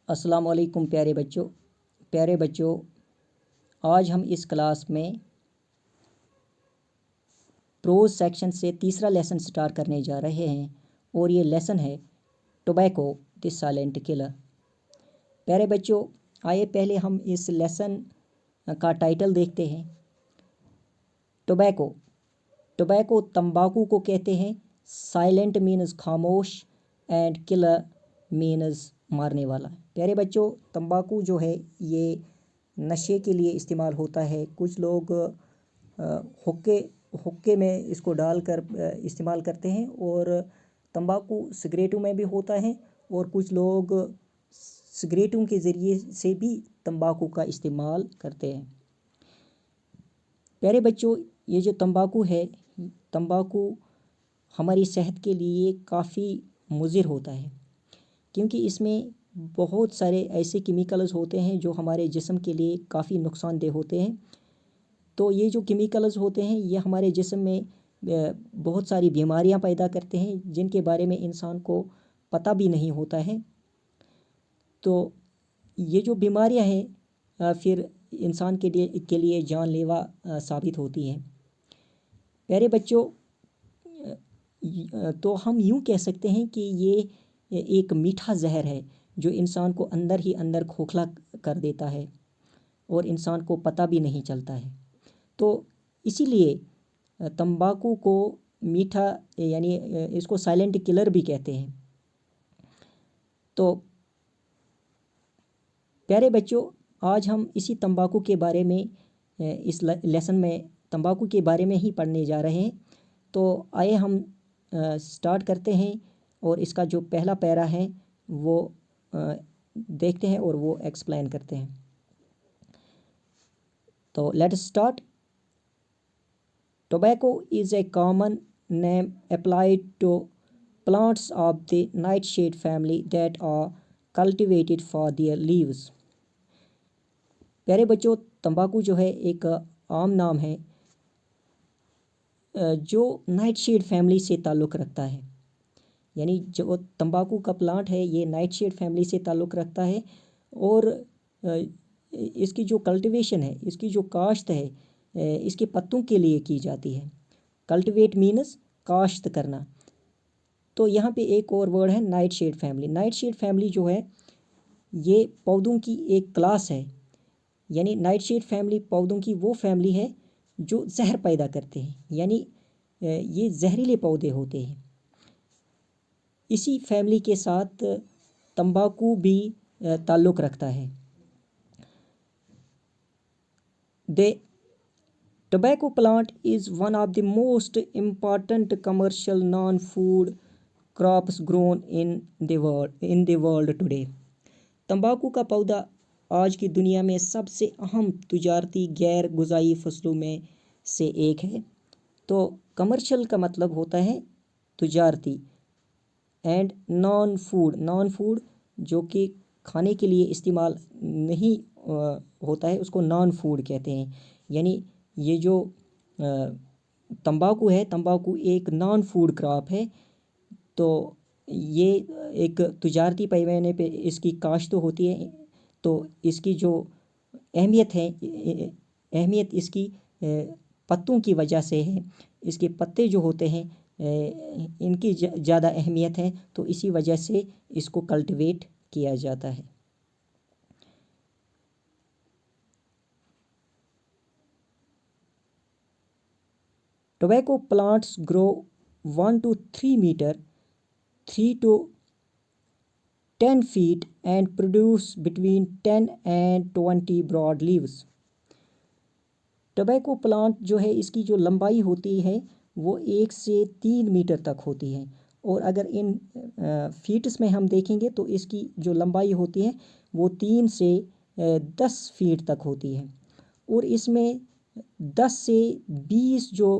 अस्सलाम वालेकुम प्यारे बच्चों आज हम इस क्लास में प्रोज सेक्शन से तीसरा लेसन स्टार्ट करने जा रहे हैं और ये लेसन है टोबैको द साइलेंट किलर। प्यारे बच्चों आइए पहले हम इस लेसन का टाइटल देखते हैं। टोबैको तंबाकू को कहते हैं। साइलेंट मीन्स खामोश एंड किलर मीन्स मारने वाला। प्यारे बच्चों तंबाकू जो है ये नशे के लिए इस्तेमाल होता है। कुछ लोग हुक्के में इसको डालकर इस्तेमाल करते हैं और तंबाकू सिगरेटों में भी होता है और कुछ लोग सिगरेटों के ज़रिए से भी तंबाकू का इस्तेमाल करते हैं। प्यारे बच्चों ये जो तंबाकू है, तंबाकू हमारी सेहत के लिए काफ़ी मुज़िर होता है क्योंकि इसमें बहुत सारे ऐसे केमिकल्स होते हैं जो हमारे जिस्म के लिए काफ़ी नुकसानदेह होते हैं। तो ये जो केमिकल्स होते हैं ये हमारे जिस्म में बहुत सारी बीमारियां पैदा करते हैं जिनके बारे में इंसान को पता भी नहीं होता है। तो ये जो बीमारियां हैं फिर इंसान के लिए जानलेवा साबित होती हैं। प्यारे बच्चों तो हम यूँ कह सकते हैं कि ये एक मीठा जहर है जो इंसान को अंदर ही अंदर खोखला कर देता है और इंसान को पता भी नहीं चलता है। तो इसीलिए तंबाकू को मीठा यानी इसको साइलेंट किलर भी कहते हैं। तो प्यारे बच्चों आज हम इसी तंबाकू के बारे में इस लेसन में तंबाकू के बारे में ही पढ़ने जा रहे हैं। तो आइए हम स्टार्ट करते हैं और इसका जो पहला पैरा है वो देखते हैं और वो एक्सप्लेन करते हैं। तो let's start. Tobacco is a common name applied to plants of the nightshade family that are cultivated for their leaves. प्यारे बच्चों तंबाकू जो है एक आम नाम है जो नाइटशेड फैमिली से ताल्लुक़ रखता है। यानी जो तंबाकू का प्लांट है ये नाइटशेड फैमिली से ताल्लुक़ रखता है और इसकी जो कल्टीवेशन है, इसकी जो काश्त है इसके पत्तों के लिए की जाती है। कल्टीवेट मीन्स काश्त करना। तो यहाँ पे एक और वर्ड है नाइटशेड फैमिली। नाइटशेड फैमिली जो है ये पौधों की एक क्लास है। यानी नाइटशेड फैमिली पौधों की वो फैमिली है जो जहर पैदा करते हैं, यानी ये जहरीले पौधे होते हैं। इसी फैमिली के साथ तंबाकू भी ताल्लुक़ रखता है। Tobacco plant is one of the most important commercial non-food crops grown in the world today. तंबाकू का पौधा आज की दुनिया में सबसे अहम तिजारती गैर गुज़ाई फसलों में से एक है। तो कमर्शियल का मतलब होता है तिजारती एंड नॉन फूड जो कि खाने के लिए इस्तेमाल नहीं होता है उसको नॉन फूड कहते हैं। यानी ये जो तंबाकू है, तंबाकू एक नॉन फूड क्रॉप है। तो ये एक तिजारती पैमाने पे इसकी काश्त तो होती है। तो इसकी जो अहमियत इसकी पत्तों की वजह से है। इसके पत्ते जो होते हैं इनकी ज़्यादा अहमियत है, तो इसी वजह से इसको कल्टीवेट किया जाता है। Tobacco plants grow 1 to 3 meter, 3 to 10 feet and produce between 10 and 20 broad leaves. Tobacco plant जो है इसकी जो लंबाई होती है वो 1 से 3 मीटर तक होती है और अगर इन फीट्स में हम देखेंगे तो इसकी जो लंबाई होती है वो 3 से 10 फीट तक होती है और इसमें 10 से 20 जो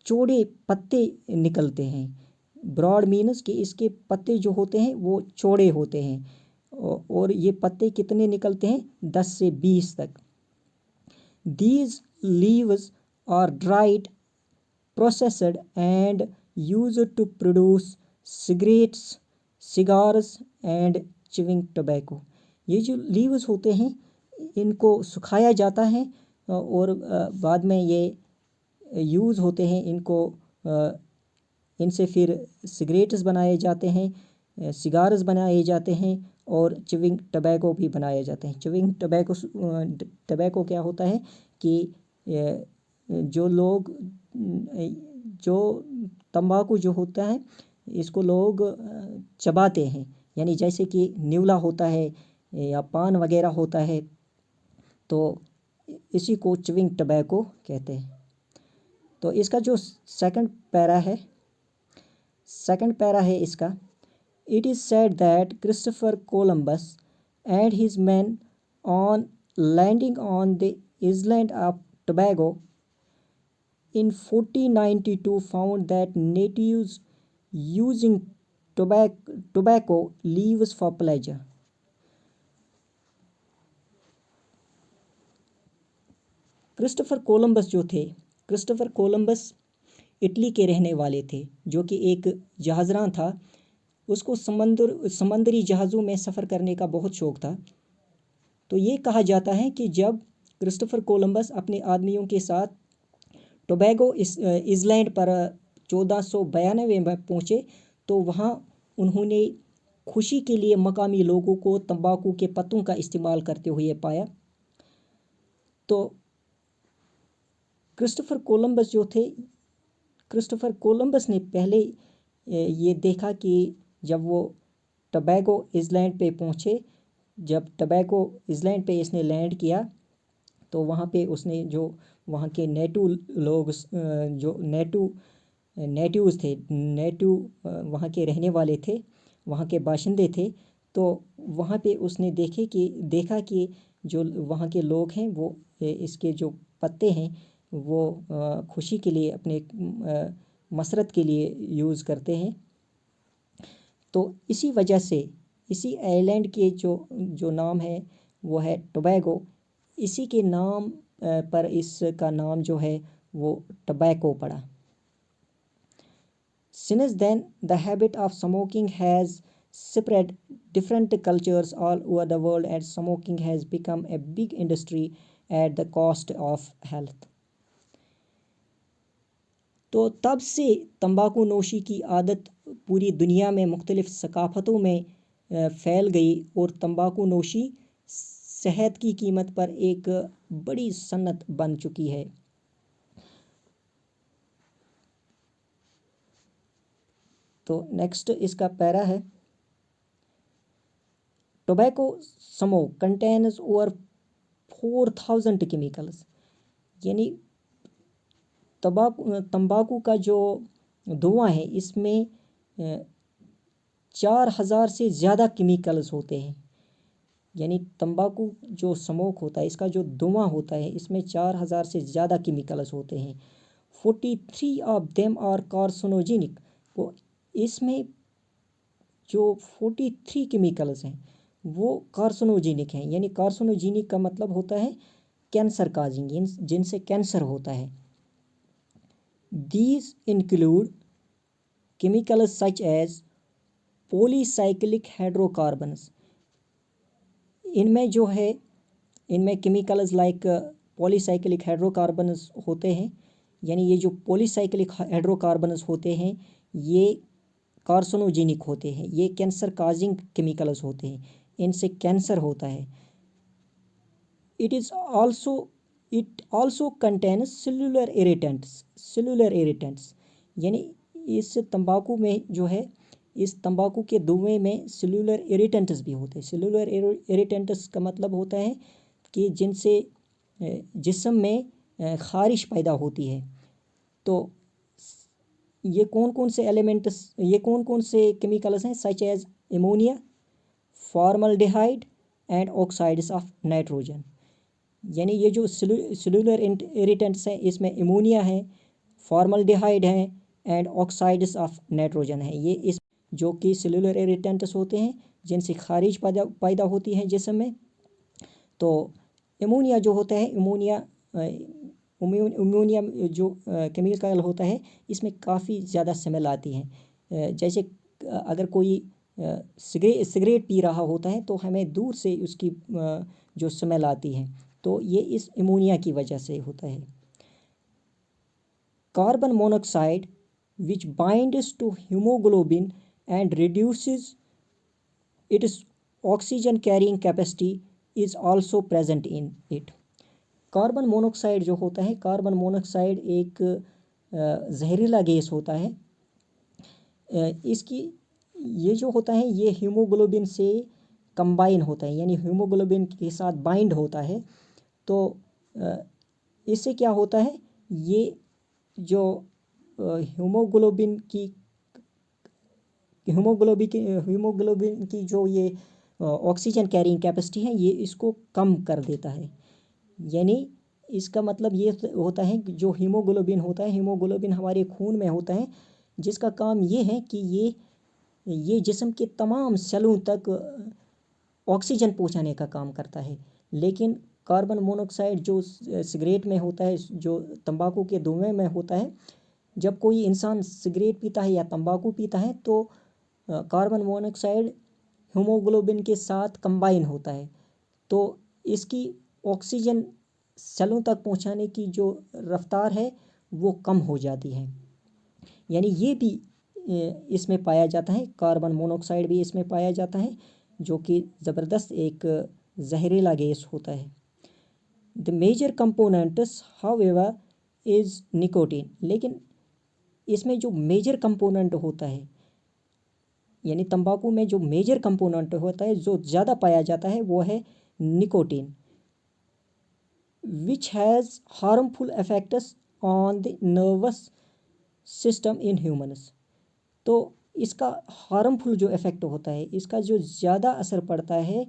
चौड़े पत्ते निकलते हैं। ब्रॉड मीन्स कि इसके पत्ते जो होते हैं वो चौड़े होते हैं और ये पत्ते कितने निकलते हैं 10 से 20 तक। These leaves are dried, processed and used to produce cigarettes, cigars and chewing tobacco. ये जो लीव्स होते हैं इनको सुखाया जाता है और बाद में ये यूज़ होते हैं। इनको इनसे फिर सिगरेट्स बनाए जाते हैं, सिगार्स बनाए जाते हैं और च्युइंग टबैको भी बनाए जाते हैं। च्युइंग टबैको क्या होता है कि जो लोग जो तंबाकू जो होता है इसको लोग चबाते हैं, यानी जैसे कि न्यूला होता है या पान वगैरह होता है, तो इसी को च्युइंग टबैको कहते हैं। तो इसका जो सेकंड पैरा है इसका, it is said that Christopher Columbus and his man on landing on the island of Tobago in 1492 found that natives using tobacco leaves for pleasure. Christopher Columbus Italy के रहने वाले थे, जो कि एक जहाज़रां था। उसको समंदरी जहाज़ों में सफ़र करने का बहुत शौक़ था। तो ये कहा जाता है कि जब क्रिस्टोफर कोलंबस अपने आदमियों के साथ टोबैगो इसलैंड पर 1492 में पहुँचे, तो वहाँ उन्होंने खुशी के लिए मकामी लोगों को तंबाकू के पत्तों का इस्तेमाल करते हुए पाया। तो क्रिस्टोफर कोलंबस ने पहले ये देखा कि जब वो टोबैगो इसलैंड पे पहुँचे, जब टोबैगो इसलैंड पे इसने लैंड किया, तो वहाँ पे उसने जो वहाँ के जो नेटिव्स वहाँ के रहने वाले थे, वहाँ के बाशिंदे थे, तो वहाँ पे उसने देखा कि जो वहाँ के लोग हैं वो इसके जो पत्ते हैं वो खुशी के लिए, अपने मसरत के लिए यूज़ करते हैं। तो इसी वजह से इसी आइलैंड के जो नाम है वो है टोबैगो। इसी के नाम पर इसका नाम जो है वो टबैको पड़ा। Since then, the habit of smoking has spread different cultures all over the world, and smoking has become a big industry at the cost of health. तो तब से तंबाकू नोशी की आदत पूरी दुनिया में मुख्तलिफ सकाफ़तों में फैल गई और तंबाकू नोशी सेहत की कीमत पर एक बड़ी सन्नत बन चुकी है। तो नेक्स्ट इसका पैरा है, tobacco smoke contains over 4000 chemicals, यानी तंबाकू का जो धुआं है इसमें 4000 से ज़्यादा केमिकल्स होते हैं। यानी तंबाकू जो स्मोक होता है, इसका जो धुआं होता है, इसमें 4000 से ज़्यादा केमिकल्स होते हैं। 43 ऑफ देम आर कार्सिनोजेनिक। वो इसमें जो 43 केमिकल्स हैं वो कार्सिनोजेनिक हैं। यानी कार्सिनोजेनिक का मतलब होता है कैंसर काजिंग, जिनसे कैंसर होता है। These include chemicals such as polycyclic hydrocarbons. इनमें केमिकल्स लाइक पॉलीसाइक्लिक हाइड्रोकार्बन्स होते हैं। यानी ये जो पॉलीसाइक्लिक हाइड्रोकार्बन्स होते हैं ये कार्सिनोजेनिक होते हैं, ये कैंसर काजिंग केमिकल्स होते हैं, इनसे कैंसर होता है। It also contains cellular irritants. यानी इस तंबाकू में जो है, इस तंबाकू के धुएं में सेलुलर इरिटेंट्स भी होते हैं। सेलुलर इरिटेंट्स का मतलब होता है कि जिनसे जिस्म में ख़ारिश पैदा होती है। तो ये कौन कौन से केमिकल्स हैं? Such as ammonia, formaldehyde and oxides of nitrogen. यानी ये जो सेलुलर इरिटेंट्स हैं इसमें एमोनिया है, फॉर्मल्डिहाइड है एंड ऑक्साइड्स ऑफ नाइट्रोजन है। ये इस जो कि सेलुलर इरिटेंट्स होते हैं जिनसे ख़ारिज पैदा होती है जिस्म में। तो एमोनिया जो होता है, एमोनिया जो केमिकल होता है इसमें काफ़ी ज़्यादा स्मेल आती है। जैसे अगर कोई सिगरेट पी रहा होता है तो हमें दूर से उसकी जो स्मेल आती है, तो ये इस अमोनिया की वजह से होता है। Carbon monoxide which binds to hemoglobin and reduces its oxygen carrying capacity is also present in it। Carbon monoxide जो होता है, कार्बन मोनोऑक्साइड एक जहरीला गैस होता है। इसकी ये जो होता है ये हीमोग्लोबिन से कंबाइन होता है, यानी हीमोग्लोबिन के साथ बाइंड होता है। तो इससे क्या होता है, ये जो हीमोग्लोबिन की जो ये ऑक्सीजन कैरिंग कैपेसिटी है, ये इसको कम कर देता है। यानी इसका मतलब ये होता है कि जो हीमोग्लोबिन होता है, हीमोग्लोबिन हमारे खून में होता है, जिसका काम ये है कि ये जिस्म के तमाम सेलों तक ऑक्सीजन पहुंचाने का काम करता है। लेकिन कार्बन मोनोऑक्साइड जो सिगरेट में होता है, जो तंबाकू के धुएं में होता है, जब कोई इंसान सिगरेट पीता है या तंबाकू पीता है तो कार्बन मोनोऑक्साइड हीमोग्लोबिन के साथ कंबाइन होता है, तो इसकी ऑक्सीजन सेलों तक पहुंचाने की जो रफ्तार है वो कम हो जाती है। यानी ये भी इसमें पाया जाता है, कार्बन मोनोऑक्साइड भी इसमें पाया जाता है, जो कि ज़बरदस्त एक जहरीला गैस होता है। The major components however is nicotine. लेकिन इसमें जो मेजर कंपोनेंट होता है, यानी तंबाकू में जो मेजर कंपोनेंट होता है, जो ज़्यादा पाया जाता है, वो है nicotine, which has harmful effects on the nervous system in humans. तो इसका हार्मफुल जो इफ़ेक्ट होता है, इसका जो ज़्यादा असर पड़ता है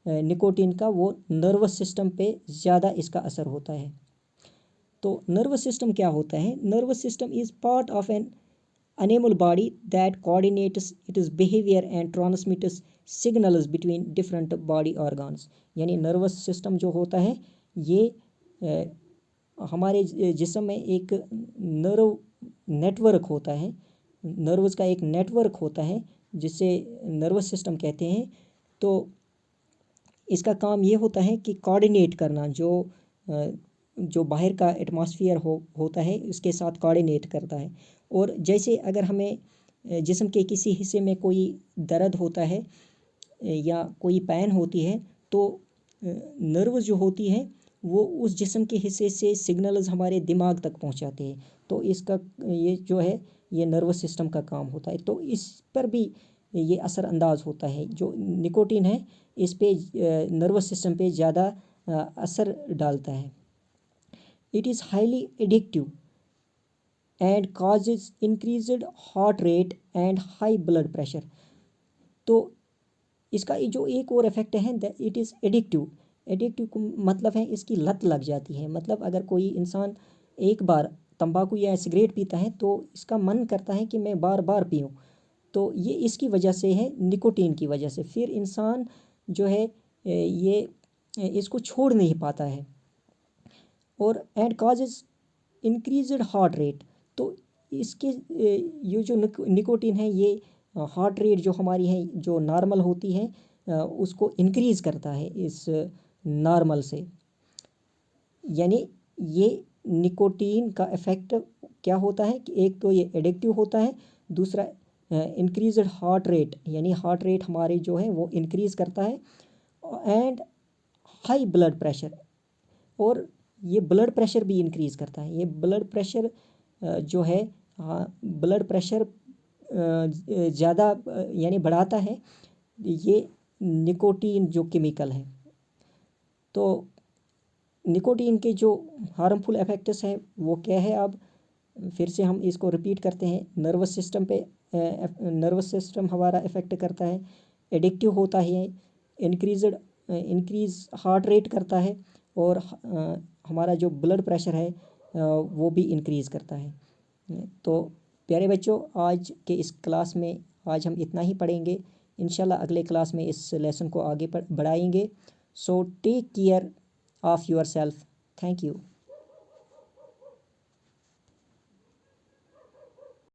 निकोटीन का, वो नर्वस सिस्टम पे ज़्यादा इसका असर होता है। तो नर्वस सिस्टम क्या होता है? Nervous system is part of an animal body that coordinates its behavior and transmits signals between different body organs। यानी नर्वस सिस्टम जो होता है ये हमारे जिस्म में एक नर्व नेटवर्क होता है, नर्व्स का एक नेटवर्क होता है जिसे नर्वस सिस्टम कहते हैं। तो इसका काम ये होता है कि कोऑर्डिनेट करना, जो बाहर का एटमॉस्फेयर होता है उसके साथ कोऑर्डिनेट करता है। और जैसे अगर हमें जिस्म के किसी हिस्से में कोई दर्द होता है या कोई पेन होती है, तो नर्व जो होती है वो उस जिस्म के हिस्से से सिग्नल्स हमारे दिमाग तक पहुंचाते हैं। तो इसका ये जो है ये नर्वस सिस्टम का काम होता है। तो इस पर भी ये असरअंदाज होता है। जो निकोटीन है इस पे नर्वस सिस्टम पे ज़्यादा असर डालता है। It is highly addictive and causes increased heart rate and high blood pressure. तो इसका जो एक और इफ़ेक्ट है, इट इज़ एडिक्टिव। एडिक्टिव को मतलब है इसकी लत लग जाती है। मतलब अगर कोई इंसान एक बार तंबाकू या सिगरेट पीता है तो इसका मन करता है कि मैं बार बार पीऊँ। तो ये इसकी वजह से है, निकोटीन की वजह से। फिर इंसान जो है ये इसको छोड़ नहीं पाता है। और and causes increased heart rate. तो इसके ये जो निकोटीन है ये हार्ट रेट जो हमारी है, जो नॉर्मल होती है, उसको इंक्रीज़ करता है इस नॉर्मल से। यानी ये निकोटीन का इफ़ेक्ट क्या होता है कि एक तो ये एडिक्टिव होता है, दूसरा इंक्रीज्ड हार्ट रेट, यानी हार्ट रेट हमारे जो है वो इंक्रीज़ करता है, एंड हाई ब्लड प्रेशर, और ये ब्लड प्रेशर भी इंक्रीज़ करता है। ये ब्लड प्रेशर जो है ब्लड प्रेशर ज़्यादा यानी बढ़ाता है ये निकोटीन जो केमिकल है। तो निकोटीन के जो हार्मफुल इफ़ेक्ट्स हैं वो क्या है, अब फिर से हम इसको रिपीट करते हैं। नर्वस सिस्टम पे नर्वस सिस्टम हमारा इफ़ेक्ट करता है, एडिक्टिव होता है, इंक्रीज़ हार्ट रेट करता है, और हमारा जो ब्लड प्रेशर है वो भी इंक्रीज़ करता है। तो प्यारे बच्चों, आज के इस क्लास में आज हम इतना ही पढ़ेंगे। इंशाल्लाह अगले क्लास में इस लेसन को आगे बढ़ाएंगे। So take care of yourself. Thank you.